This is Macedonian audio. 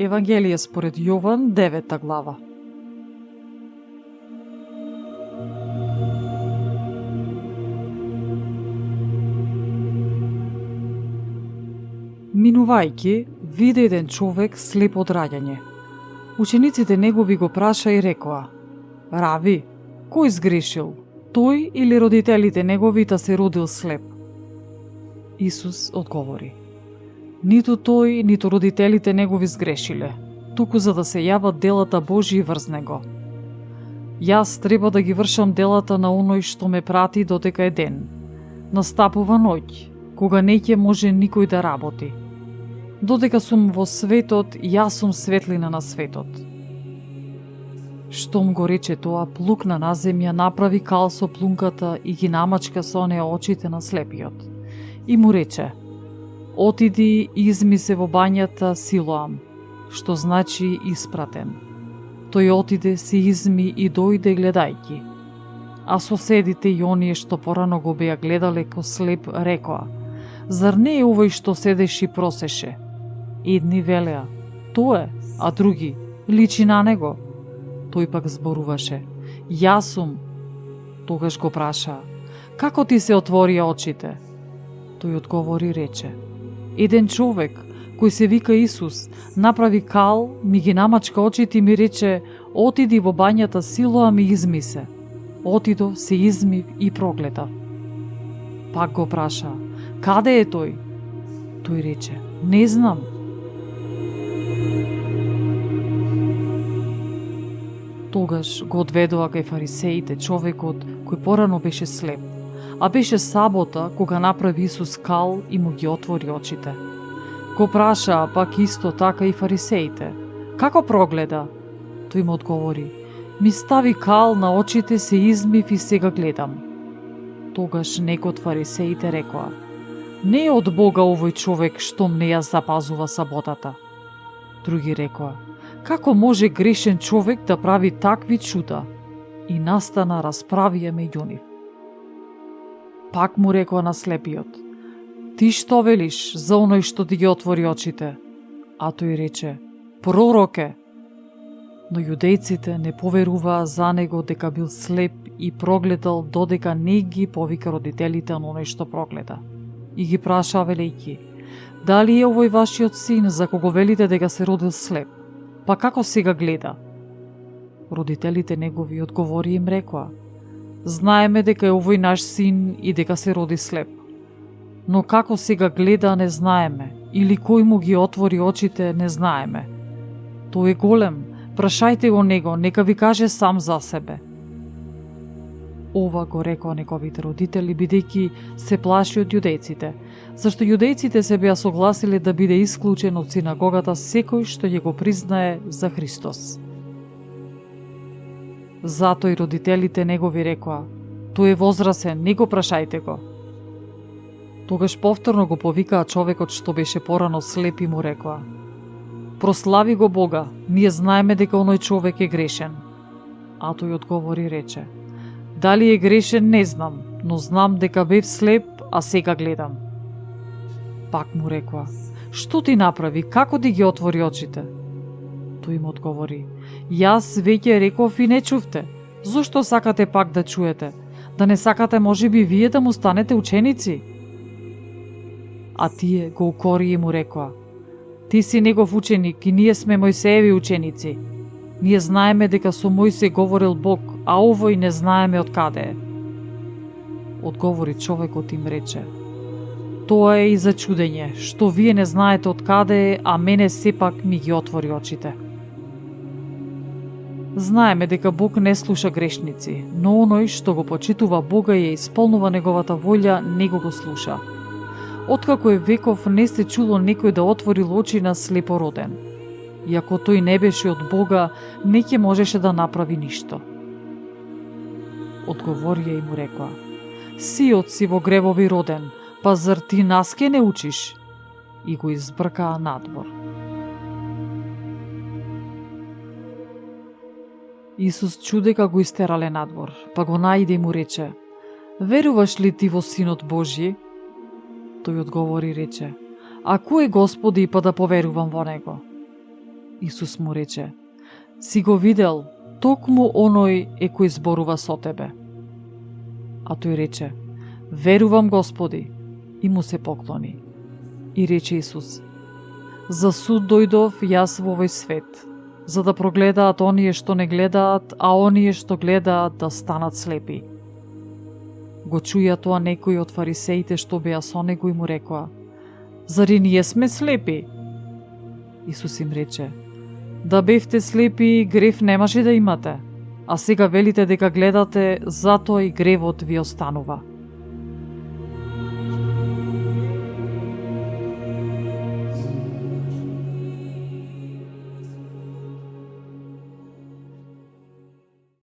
Евангелие според Јован, 9 глава. Минувајќи, виде еден човек слеп од раѓање. Учениците негови го праша и рекоа: Рави, кој сгрешил, тој или родителите негови да се родил слеп? Исус одговори: Ниту тој, ниту родителите негови сгрешиле, туку за да се јават делата Божји врз него. Јас треба да ги вршам делата на оној што ме прати додека е ден. Настапува ноќ, кога не ќе може никој да работи. Додека сум во светот, јас сум светлина на светот. Штом го рече тоа, плукна на земја, направи кал со плунката и ги намачка со неа очите на слепиот. И му рече: Отиди и изми се во бањата Силоам, што значи испратен. Тој отиде, се изми и дојде гледајќи. А соседите и оние што порано го беа гледале ко слеп рекоа: Зар не е овој што седеше и просеше? Едни велеа: Тоа е, а други: Личи на него. Тој пак зборуваше: Јас сум. Тогаш го праша: Како ти се отворија очите? Тој одговори и рече: Еден човек, кој се вика Исус, направи кал, ми ги намачка очите и ми рече: Отиди во бањата Силоам и изми се. Отидо, се измив и прогледав. Пак го праша: Каде е тој? Тој рече: Не знам. Тогаш го одведоа кај фарисеите човекот кој порано беше слеп, а беше сабота кога направи Исус кал и му ги отвори очите. Го праша пак исто така и фарисеите: Како прогледа? Тој му одговори: Ми стави кал на очите, се измив и сега гледам. Тогаш некој од фарисеите рекоа: Не е од Бога овој човек штом не ја запазува саботата. Други рекоа: Како може грешен човек да прави такви чуда? И настана расправија меѓу нив. Пак му рекоа на слепиот: Ти што велиш за оној што ти ги отвори очите? А тој рече: Пророк е. Но јудејците не поверуваа за него дека бил слеп и прогледал додека не ги повика родителите на оној што прогледа. И ги праша велејќи: Дали е овој вашиот син за кого велите дека се родил слеп? Па како сега гледа? Родителите негови одговори им рекоа: Знаеме дека е овој наш син и дека се роди слеп. Но како сега гледа не знаеме, или кој му ги отвори очите не знаеме. Тој е голем, прашајте го него, нека ви каже сам за себе. Ова го рекоа неговите родители, бидејќи се плаши од јудејците, зашто јудејците се беа согласиле да биде исклучен од синагогата секој што ќе го признае за Христос. Затоа и родителите негови рекоа: Тој е возрасен, не го прашајте го. Тогаш повторно го повикаа човекот што беше порано слеп и му рекоа: Прослави го Бога, ние знаеме дека оној човек е грешен. А тој одговори и рече: Дали е грешен не знам, но знам дека бев слеп, а сега гледам. Пак му рекоа: Што ти направи, како ти ги отвори очите? Тој им одговори: Јас веќе реков и не чувте. Зошто сакате пак да чуете? Да не сакате можеби вие да му станете ученици? А тие го укори и му рекоа: Ти си негов ученик и ние сме Мојсееви ученици. Ние знаеме дека со Мојсей говорил Бог, а овој не знаеме од каде е. Одговори човекот им рече: Тоа е и за чудење, што вие не знаете од каде е, а мене сепак ми ги отвори очите. Знаеме дека Бог не слуша грешници, но оној што го почитува Бога и ја исполнува неговата волја, него го слуша. Откако е веков не се чуло некој да отворил очи на слепороден. И ако тој не беше од Бога, не ќе можеше да направи ништо. Одговорија и му рекоа: Сиот си во гребови роден, па зар ти нас ке не учиш? И го избркаа надвор. Исус чу дека го истерале надвор, па го најде и му рече: Веруваш ли ти во Синот Божји? Тој одговори и рече: А кој е Господи, па да поверувам во него? Исус му рече: си го видел, токму оној е кој зборува со тебе. А тој рече: верувам, Господи, и му се поклони. И рече Исус: за суд дојдов јас во овој свет, за да прогледаат оние што не гледаат, а оние што гледаат да станат слепи. Го чуја тоа некои од фарисеите што беа со него и му рекоа: зари ние сме слепи? Исус им рече: да бевте слепи, грев немаше да имате, а сега велите дека гледате, затоа и гревот ви останува.